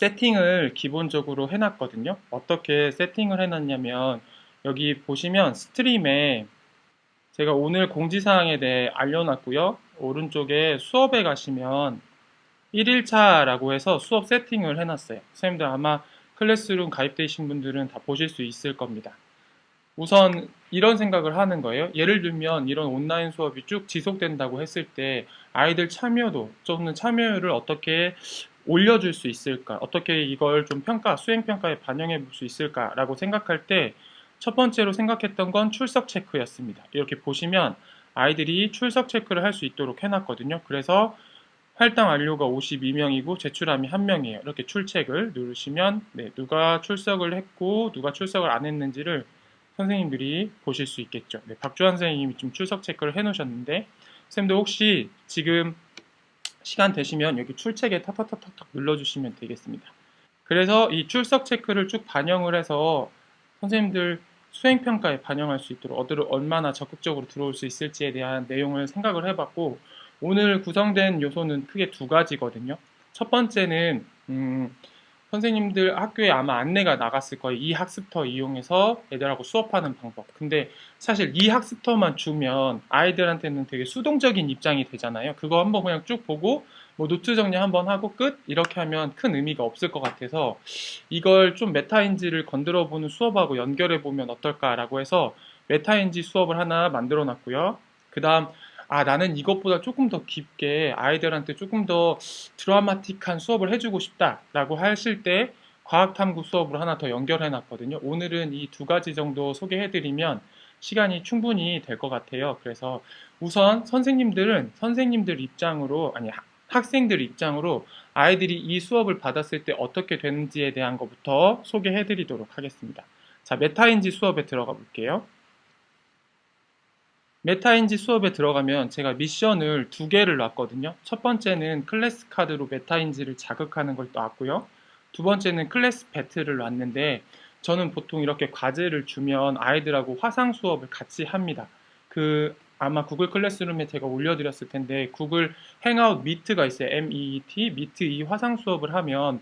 세팅을 기본적으로 해놨거든요. 어떻게 세팅을 해놨냐면 여기 보시면 스트림에 제가 오늘 공지사항에 대해 알려놨고요. 오른쪽에 수업에 가시면 1일차라고 해서 수업 세팅을 해놨어요. 선생님들 아마 클래스룸 가입되신 분들은 다 보실 수 있을 겁니다. 우선 이런 생각을 하는 거예요. 예를 들면 이런 온라인 수업이 쭉 지속된다고 했을 때 아이들 참여도 또는 참여율을 어떻게 올려줄 수 있을까? 어떻게 이걸 좀 수행평가에 반영해 볼 수 있을까라고 생각할 때 첫 번째로 생각했던 건 출석 체크였습니다. 이렇게 보시면 아이들이 출석 체크를 할 수 있도록 해놨거든요. 그래서 할당 완료가 52명이고 제출함이 1명이에요. 이렇게 출첵을 누르시면 누가 출석을 했고 누가 출석을 안 했는지를 선생님들이 보실 수 있겠죠. 박주환 선생님이 좀 출석 체크를 해놓으셨는데 선생님들 혹시 지금 시간 되시면 여기 출첵에 탁탁탁탁 눌러주시면 되겠습니다. 그래서 이 출석 체크를 쭉 반영을 해서 선생님들 수행평가에 반영할 수 있도록 얼마나 적극적으로 들어올 수 있을지에 대한 내용을 생각을 해봤고 오늘 구성된 요소는 크게 두 가지거든요. 첫 번째는 선생님들 학교에 아마 안내가 나갔을 거예요. 이 학습터 이용해서 애들하고 수업하는 방법. 근데 사실 이 학습터만 주면 아이들한테는 되게 수동적인 입장이 되잖아요. 그거 한번 그냥 쭉 보고 뭐 노트 정리 한번 하고 끝 이렇게 하면 큰 의미가 없을 것 같아서 이걸 좀 메타인지를 건드려 보는 수업하고 연결해 보면 어떨까라고 해서 메타인지 수업을 하나 만들어 놨고요. 그 다음 나는 이것보다 조금 더 깊게 아이들한테 조금 더 드라마틱한 수업을 해주고 싶다라고 하실 때 과학탐구 수업을 하나 더 연결해 놨거든요. 오늘은 이 두 가지 정도 소개해드리면 시간이 충분히 될 것 같아요. 그래서 우선 선생님들 입장으로, 학생들 입장으로 아이들이 이 수업을 받았을 때 어떻게 되는지에 대한 것부터 소개해드리도록 하겠습니다. 자, 메타인지 수업에 들어가 볼게요. 메타인지 수업에 들어가면 제가 미션을 두 개를 놨거든요. 첫 번째는 클래스 카드로 메타인지를 자극하는 걸 놨고요. 두 번째는 클래스 배틀을 놨는데 저는 보통 이렇게 과제를 주면 아이들하고 화상 수업을 같이 합니다. 아마 구글 클래스룸에 제가 올려드렸을 텐데 구글 행아웃 미트가 있어요. MEET, 미트 이 화상 수업을 하면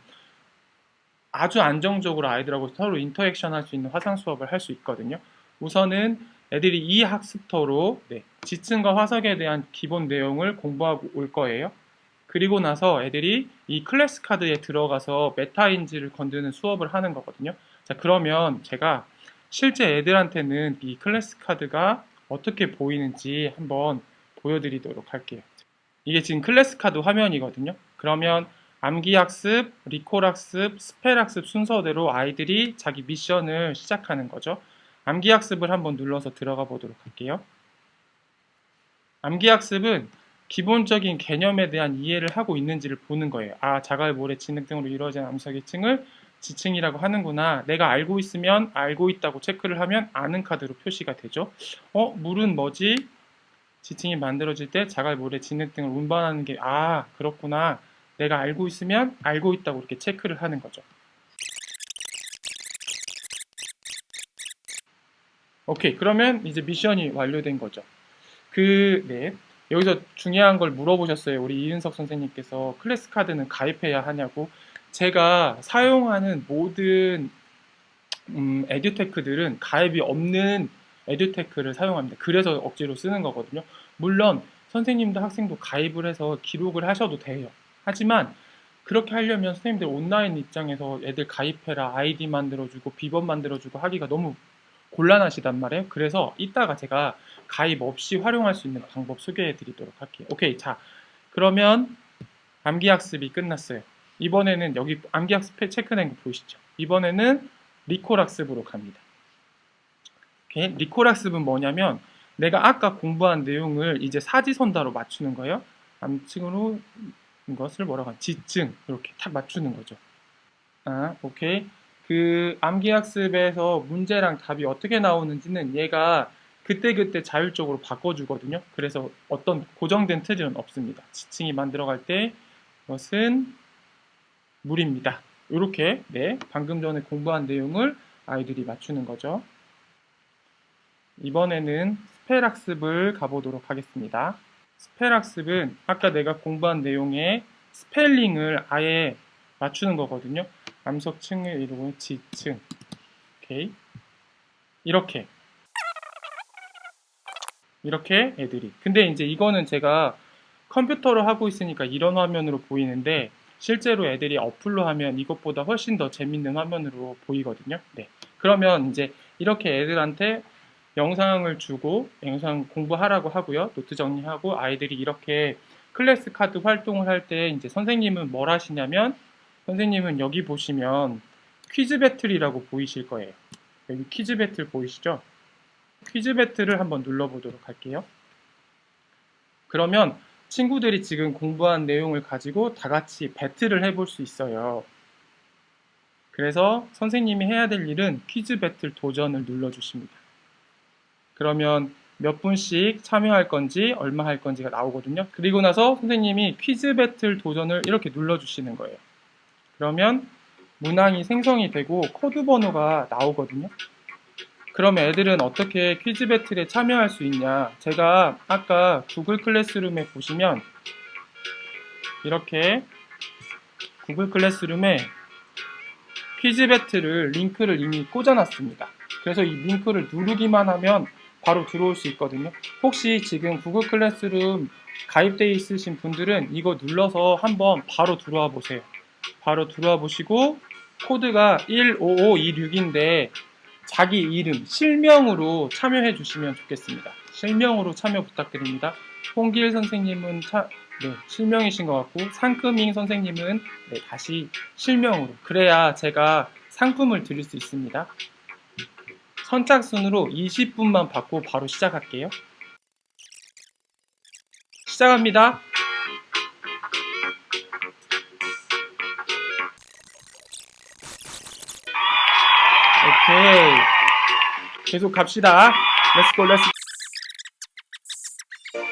아주 안정적으로 아이들하고 서로 인터액션 할 수 있는 화상 수업을 할 수 있거든요. 우선은 애들이 이 학습터로 지층과 화석에 대한 기본 내용을 공부하고 올 거예요. 그리고 나서 애들이 이 클래스 카드에 들어가서 메타인지를 건드는 수업을 하는 거거든요. 자, 그러면 제가 실제 애들한테는 이 클래스 카드가 어떻게 보이는지 한번 보여드리도록 할게요. 이게 지금 클래스 카드 화면이거든요. 그러면 암기학습, 리콜학습, 스펠학습 순서대로 아이들이 자기 미션을 시작하는 거죠. 암기학습을 한번 눌러서 들어가 보도록 할게요. 암기학습은 기본적인 개념에 대한 이해를 하고 있는지를 보는 거예요. 자갈, 모래, 진흙 등으로 이루어진 암석의층을 지층이라고 하는구나. 내가 알고 있으면 알고 있다고 체크를 하면 아는 카드로 표시가 되죠. 물은 뭐지? 지층이 만들어질 때 자갈, 모래, 진흙 등을 운반하는 게 그렇구나. 내가 알고 있으면 알고 있다고 이렇게 체크를 하는 거죠. 오케이, 그러면 이제 미션이 완료된 거죠. 여기서 중요한 걸 물어보셨어요. 우리 이은석 선생님께서 클래스 카드는 가입해야 하냐고. 제가 사용하는 모든 에듀테크들은 가입이 없는 에듀테크를 사용합니다. 그래서 억지로 쓰는 거거든요. 물론 선생님도 학생도 가입을 해서 기록을 하셔도 돼요. 하지만 그렇게 하려면 선생님들 온라인 입장에서 애들 가입해라, 아이디 만들어주고 비번 만들어주고 하기가 너무 곤란하시단 말이에요. 그래서 이따가 제가 가입 없이 활용할 수 있는 방법 소개해 드리도록 할게요. 오케이, 자, 그러면 암기학습이 끝났어요. 이번에는 여기 암기학습 체크된 거 보이시죠? 이번에는 리콜학습으로 갑니다. 오케이, 리콜학습은 뭐냐면 내가 아까 공부한 내용을 이제 사지선다로 맞추는 거예요. 암층으로 이것을 뭐라고 하냐, 지층 이렇게 탁 맞추는 거죠. 오케이. 그 암기학습에서 문제랑 답이 어떻게 나오는지는 얘가 그때그때 자율적으로 바꿔주거든요. 그래서 어떤 고정된 틀은 없습니다. 지층이 만들어갈 때 이것은 물입니다. 이렇게 방금 전에 공부한 내용을 아이들이 맞추는 거죠. 이번에는 스펠학습을 가보도록 하겠습니다. 스펠학습은 아까 내가 공부한 내용의 스펠링을 아예 맞추는 거거든요. 암석층을 이루고 지층. 오케이. 이렇게 애들이. 근데 이제 이거는 제가 컴퓨터로 하고 있으니까 이런 화면으로 보이는데 실제로 애들이 어플로 하면 이것보다 훨씬 더 재밌는 화면으로 보이거든요. 네. 그러면 이제 이렇게 애들한테 영상을 주고 영상 공부하라고 하고요. 노트 정리하고 아이들이 이렇게 클래스 카드 활동을 할 때 이제 선생님은 뭘 하시냐면 선생님은 여기 보시면 퀴즈 배틀이라고 보이실 거예요. 여기 퀴즈 배틀 보이시죠? 퀴즈 배틀을 한번 눌러보도록 할게요. 그러면 친구들이 지금 공부한 내용을 가지고 다 같이 배틀을 해볼 수 있어요. 그래서 선생님이 해야 될 일은 퀴즈 배틀 도전을 눌러주십니다. 그러면 몇 분씩 참여할 건지 얼마 할 건지가 나오거든요. 그리고 나서 선생님이 퀴즈 배틀 도전을 이렇게 눌러주시는 거예요. 그러면 문항이 생성이 되고 코드 번호가 나오거든요. 그러면 애들은 어떻게 퀴즈 배틀에 참여할 수 있냐? 제가 아까 구글 클래스룸에 보시면 이렇게 구글 클래스룸에 퀴즈 배틀을 링크를 이미 꽂아놨습니다. 그래서 이 링크를 누르기만 하면 바로 들어올 수 있거든요. 혹시 지금 구글 클래스룸 가입되어 있으신 분들은 이거 눌러서 한번 바로 들어와 보세요. 바로 들어와 보시고 코드가 15526인데 자기 이름, 실명으로 참여해 주시면 좋겠습니다. 실명으로 참여 부탁드립니다. 홍길 선생님은 실명이신 것 같고 상크밍 선생님은 다시 실명으로. 그래야 제가 상품을 드릴 수 있습니다. 선착순으로 20분만 받고 바로 시작할게요. 시작합니다. 오케이. 계속 갑시다. 렛츠고, 렛츠.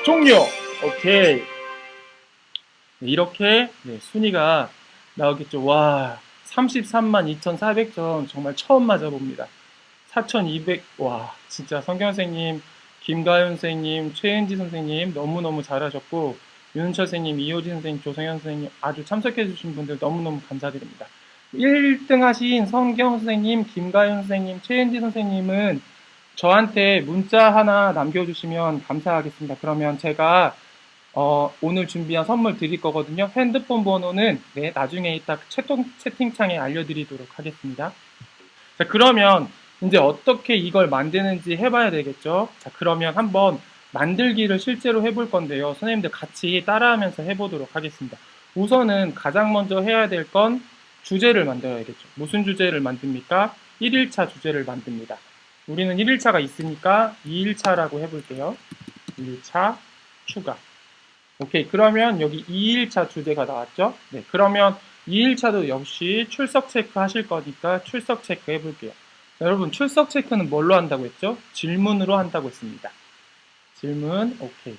종료! 오케이. 이렇게 순위가 나오겠죠. 와, 33만 2,400점 정말 처음 맞아봅니다. 4,200, 와, 진짜 성경 선생님, 김가연 선생님, 최은지 선생님 너무너무 잘하셨고 윤은철 선생님, 이호진 선생님, 조성현 선생님 아주 참석해주신 분들 너무너무 감사드립니다. 1등 하신 성경 선생님, 김가연 선생님, 최은지 선생님은 저한테 문자 하나 남겨주시면 감사하겠습니다. 그러면 제가 오늘 준비한 선물 드릴 거거든요. 핸드폰 번호는 나중에 이따 채팅창에 알려드리도록 하겠습니다. 자, 그러면 이제 어떻게 이걸 만드는지 해봐야 되겠죠. 자, 그러면 한번 만들기를 실제로 해볼 건데요. 선생님들 같이 따라하면서 해보도록 하겠습니다. 우선은 가장 먼저 해야 될 건 주제를 만들어야겠죠. 무슨 주제를 만듭니까? 1일차 주제를 만듭니다. 우리는 1일차가 있으니까 2일차라고 해볼게요. 2일차 추가. 오케이. 그러면 여기 2일차 주제가 나왔죠? 네. 그러면 2일차도 역시 출석 체크 하실 거니까 출석 체크 해볼게요. 여러분, 출석 체크는 뭘로 한다고 했죠? 질문으로 한다고 했습니다. 질문, 오케이.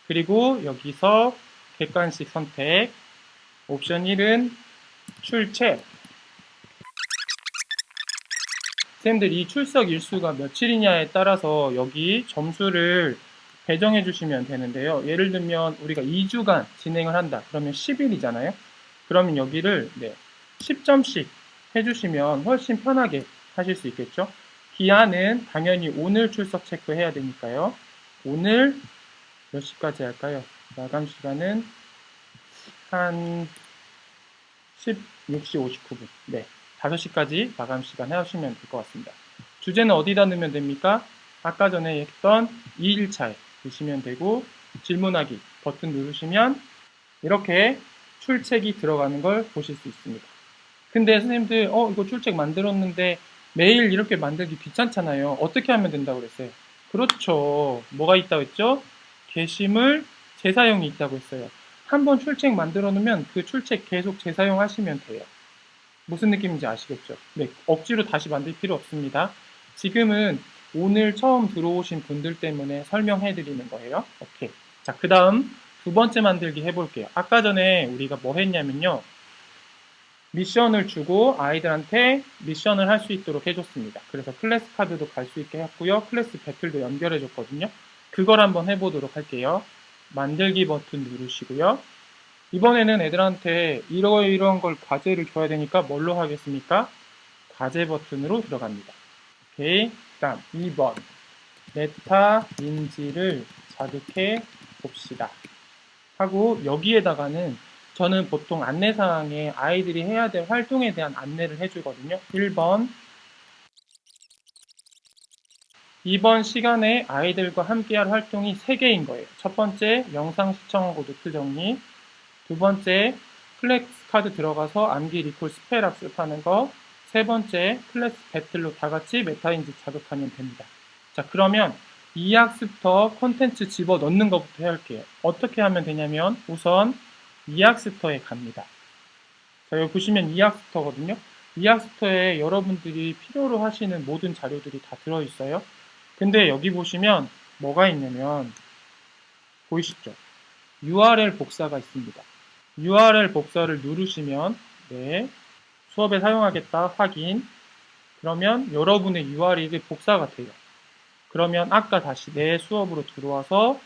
그리고 여기서 객관식 선택. 옵션 1은 출첵. 선생님들 이 출석 일수가 며칠이냐에 따라서 여기 점수를 배정해 주시면 되는데요. 예를 들면 우리가 2주간 진행을 한다. 그러면 10일이잖아요. 그러면 여기를 10점씩 해주시면 훨씬 편하게 하실 수 있겠죠. 기한은 당연히 오늘 출석 체크해야 되니까요. 오늘 몇 시까지 할까요? 마감 시간은 한 16시 59분. 네, 5시까지 마감 시간 하시면 될 것 같습니다. 주제는 어디다 넣으면 됩니까? 아까 전에 했던 2일차에 넣으시면 되고 질문하기 버튼 누르시면 이렇게 출첵이 들어가는 걸 보실 수 있습니다. 근데 선생님들 이거 출첵 만들었는데 매일 이렇게 만들기 귀찮잖아요. 어떻게 하면 된다고 그랬어요? 그렇죠. 뭐가 있다고 했죠? 게시물 재사용이 있다고 했어요. 한번 출첵 만들어 놓으면 그 출첵 계속 재사용하시면 돼요. 무슨 느낌인지 아시겠죠? 네, 억지로 다시 만들 필요 없습니다. 지금은 오늘 처음 들어오신 분들 때문에 설명해 드리는 거예요. 오케이. 자, 그 다음 두 번째 만들기 해볼게요. 아까 전에 우리가 뭐 했냐면요. 미션을 주고 아이들한테 미션을 할 수 있도록 해줬습니다. 그래서 클래스 카드도 갈 수 있게 했고요. 클래스 배틀도 연결해 줬거든요. 그걸 한번 해보도록 할게요. 만들기 버튼 누르시고요. 이번에는 애들한테 이러이러한 걸 과제를 줘야 되니까 뭘로 하겠습니까? 과제 버튼으로 들어갑니다. 오케이. 다음 2번. 메타인지를 자극해 봅시다. 하고 여기에다가는 저는 보통 안내사항에 아이들이 해야 될 활동에 대한 안내를 해주거든요. 1번. 이번 시간에 아이들과 함께할 활동이 3개인 거예요. 첫 번째, 영상 시청하고 노트 정리. 두 번째, 플렉스 카드 들어가서 암기 리콜 스펠 학습하는 거. 세 번째, 클래스 배틀로 다 같이 메타인지 자극하면 됩니다. 자, 그러면 이 학습터 콘텐츠 집어 넣는 것부터 할게요. 어떻게 하면 되냐면 우선 이 학습터에 갑니다. 자, 여기 보시면 이 학습터거든요. 이 학습터에 여러분들이 필요로 하시는 모든 자료들이 다 들어있어요. 근데 여기 보시면 뭐가 있냐면 보이시죠? URL 복사가 있습니다. URL 복사를 누르시면 네, 수업에 사용하겠다 확인. 그러면 여러분의 URL이 복사가 돼요. 그러면 아까 다시 내 수업으로 들어와서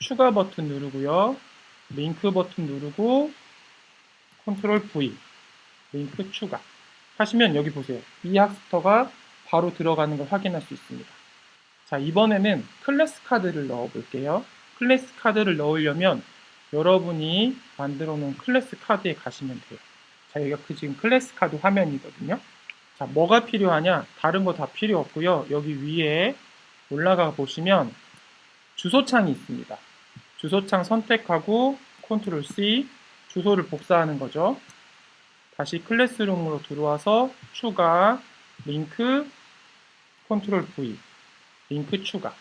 추가 버튼 누르고요. 링크 버튼 누르고 컨트롤 V 링크 추가 하시면 여기 보세요. 이 학습터가 바로 들어가는 걸 확인할 수 있습니다. 자, 이번에는 클래스 카드를 넣어 볼게요. 클래스 카드를 넣으려면 여러분이 만들어 놓은 클래스 카드에 가시면 돼요. 자, 여기가 지금 클래스 카드 화면이거든요. 자, 뭐가 필요하냐? 다른 거 다 필요 없고요. 여기 위에 올라가 보시면 주소창이 있습니다. 주소창 선택하고 컨트롤 C 주소를 복사하는 거죠. 다시 클래스룸으로 들어와서 추가 링크 컨트롤 V 링크 추가.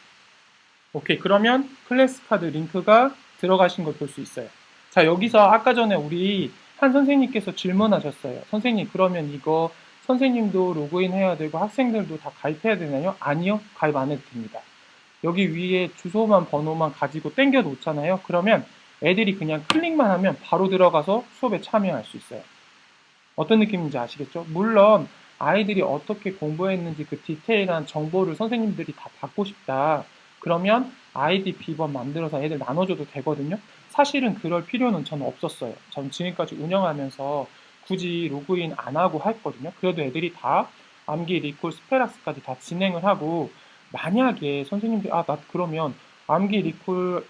오케이, 그러면 클래스 카드 링크가 들어가신 걸 볼 수 있어요. 자, 여기서 아까 전에 우리 한 선생님께서 질문하셨어요. 선생님, 그러면 이거 선생님도 로그인 해야 되고 학생들도 다 가입해야 되나요? 아니요, 가입 안 해도 됩니다. 여기 위에 주소만 번호만 가지고 땡겨 놓잖아요. 그러면 애들이 그냥 클릭만 하면 바로 들어가서 수업에 참여할 수 있어요. 어떤 느낌인지 아시겠죠? 물론 아이들이 어떻게 공부했는지 그 디테일한 정보를 선생님들이 다 받고 싶다. 그러면 아이디 비번 만들어서 애들 나눠줘도 되거든요. 사실은 그럴 필요는 저는 없었어요. 전 지금까지 운영하면서 굳이 로그인 안 하고 했거든요. 그래도 애들이 다 암기, 리콜, 스페락스까지 다 진행을 하고 만약에 선생님들이 나 그러면 암기, 리콜,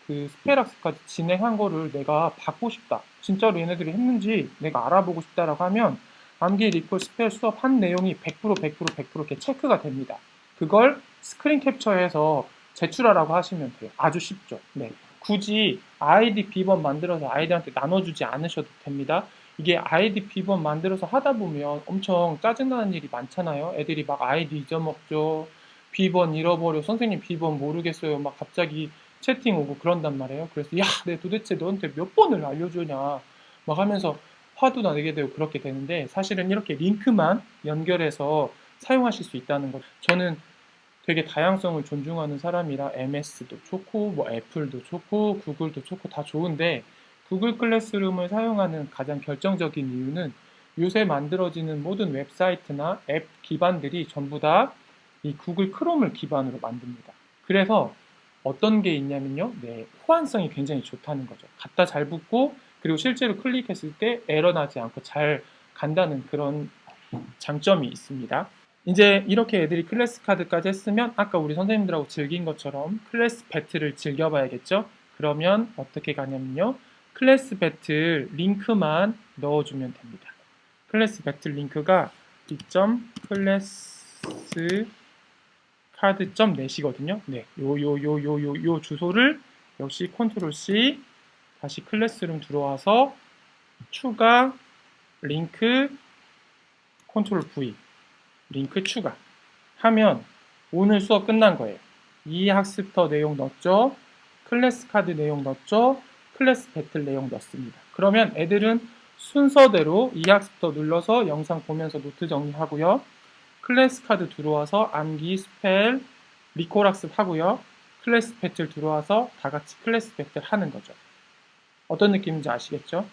그 스페락스까지 진행한 거를 내가 받고 싶다. 진짜로 얘네들이 했는지 내가 알아보고 싶다라고 하면 암기, 리콜, 스펠 수업 한 내용이 100% 이렇게 체크가 됩니다. 그걸 스크린 캡처해서 제출하라고 하시면 돼요. 아주 쉽죠. 네. 굳이 아이디 비번 만들어서 아이들한테 나눠주지 않으셔도 됩니다. 이게 아이디 비번 만들어서 하다 보면 엄청 짜증나는 일이 많잖아요. 애들이 막 아이디 잊어먹죠. 비번 잃어버려. 선생님 비번 모르겠어요. 막 갑자기 채팅 오고 그런단 말이에요. 그래서 야, 내가 도대체 너한테 몇 번을 알려주냐 막 하면서 화도 나게 되고 그렇게 되는데 사실은 이렇게 링크만 연결해서 사용하실 수 있다는 것. 저는 되게 다양성을 존중하는 사람이라 MS도 좋고 뭐 애플도 좋고 구글도 좋고 다 좋은데 구글 클래스룸을 사용하는 가장 결정적인 이유는 요새 만들어지는 모든 웹사이트나 앱 기반들이 전부 다 이 구글 크롬을 기반으로 만듭니다. 그래서 어떤 게 있냐면요. 네, 호환성이 굉장히 좋다는 거죠. 갖다 잘 붙고 그리고 실제로 클릭했을 때 에러 나지 않고 잘 간다는 그런 장점이 있습니다. 이제 이렇게 애들이 클래스 카드까지 했으면 아까 우리 선생님들하고 즐긴 것처럼 클래스 배틀을 즐겨봐야겠죠? 그러면 어떻게 가냐면요. 클래스 배틀 링크만 넣어주면 됩니다. 클래스 배틀 링크가 이.클래스 카드.net이거든요. 네, 요 주소를 역시 컨트롤 C 다시 클래스룸 들어와서 추가 링크 컨트롤 V 링크 추가 하면 오늘 수업 끝난 거예요. 이 학습터 내용 넣었죠. 클래스 카드 내용 넣었죠. 클래스 배틀 내용 넣습니다. 그러면 애들은 순서대로 이 학습터 눌러서 영상 보면서 노트 정리하고요. 클래스 카드 들어와서 암기, 스펠, 리콜 학습하고요. 클래스 배틀 들어와서 다 같이 클래스 배틀 하는 거죠. 어떤 느낌인지 아시겠죠?